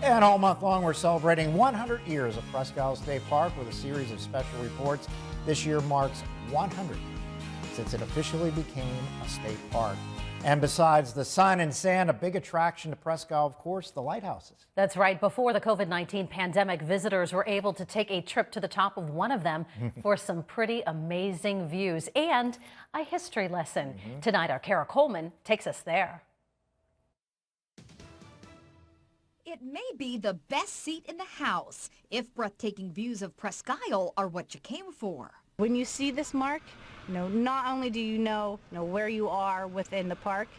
And all month long, we're celebrating 100 years of Presque State Park with a series of special reports. This year marks 100 since it officially became a state park. And besides the sun and sand, a big attraction to Presque, of course, the lighthouses. That's right. Before the COVID-19 pandemic, visitors were able to take a trip to the top of one of them for some pretty amazing views and a history lesson. Tonight, our Kara Coleman takes us there. It may be the best seat in the house if breathtaking views of Presque are what you came for. When you see this mark, not only do you know where you are within the park,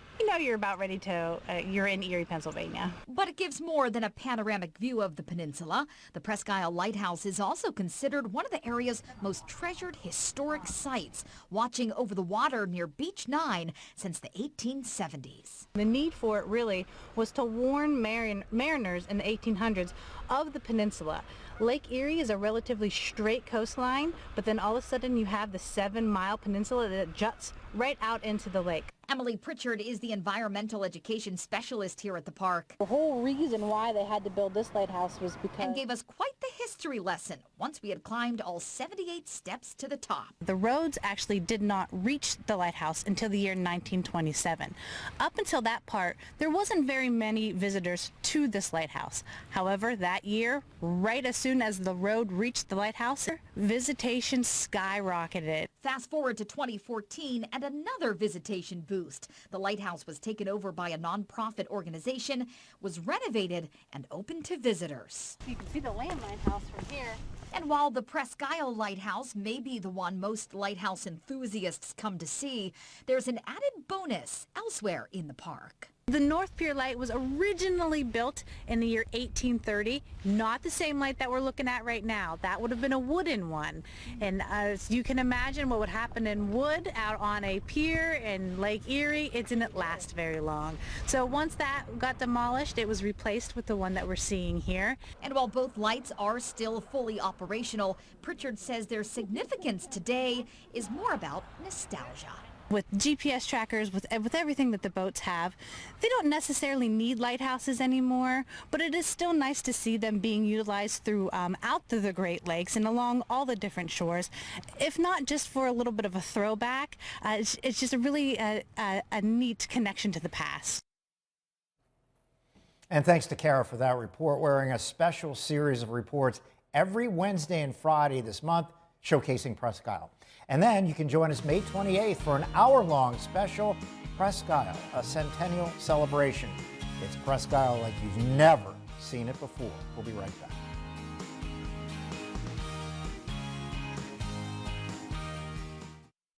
you're about ready to, you're in Erie, Pennsylvania. But it gives more than a panoramic view of the peninsula. The Presque Lighthouse is also considered one of the area's most treasured historic sites, watching over the water near Beach 9 since the 1870s. The need for it really was to warn mariners in the 1800s of the peninsula. Lake Erie is a relatively straight coastline, but then all of a sudden you have the 7-mile peninsula that juts right out into the lake. Emily Pritchard is the environmental education specialist here at the park. The whole reason why they had to build this lighthouse was because... And gave us quite the history lesson once we had climbed all 78 steps to the top. The roads actually did not reach the lighthouse until the year 1927. Up until that part, there wasn't very many visitors to this lighthouse. However, that year, right as soon as the road reached the lighthouse, visitation skyrocketed. Fast forward to 2014 and another visitation boost. The lighthouse was taken over by a nonprofit organization, was renovated and open to visitors. You can see the landline house from here. And while the Presque Lighthouse may be the one most lighthouse enthusiasts come to see, there's an added bonus elsewhere in the park. The North Pier light was originally built in the year 1830, not the same light that we're looking at right now. That would have been a wooden one. And as you can imagine what would happen in wood out on a pier in Lake Erie, it didn't last very long. So once that got demolished, it was replaced with the one that we're seeing here. And while both lights are still fully operational, Pritchard says their significance today is more about nostalgia. With GPS trackers, with everything that the boats have, they don't necessarily need lighthouses anymore, but it is still nice to see them being utilized throughout the Great Lakes and along all the different shores. If not just for a little bit of a throwback, it's just a really a neat connection to the past. And thanks to Kara for that report. Wearing a special series of reports every Wednesday and Friday this month, showcasing Presque. And then you can join us May 28th for an hour-long special Presque, a centennial celebration. It's Presque like you've never seen it before. We'll be right back.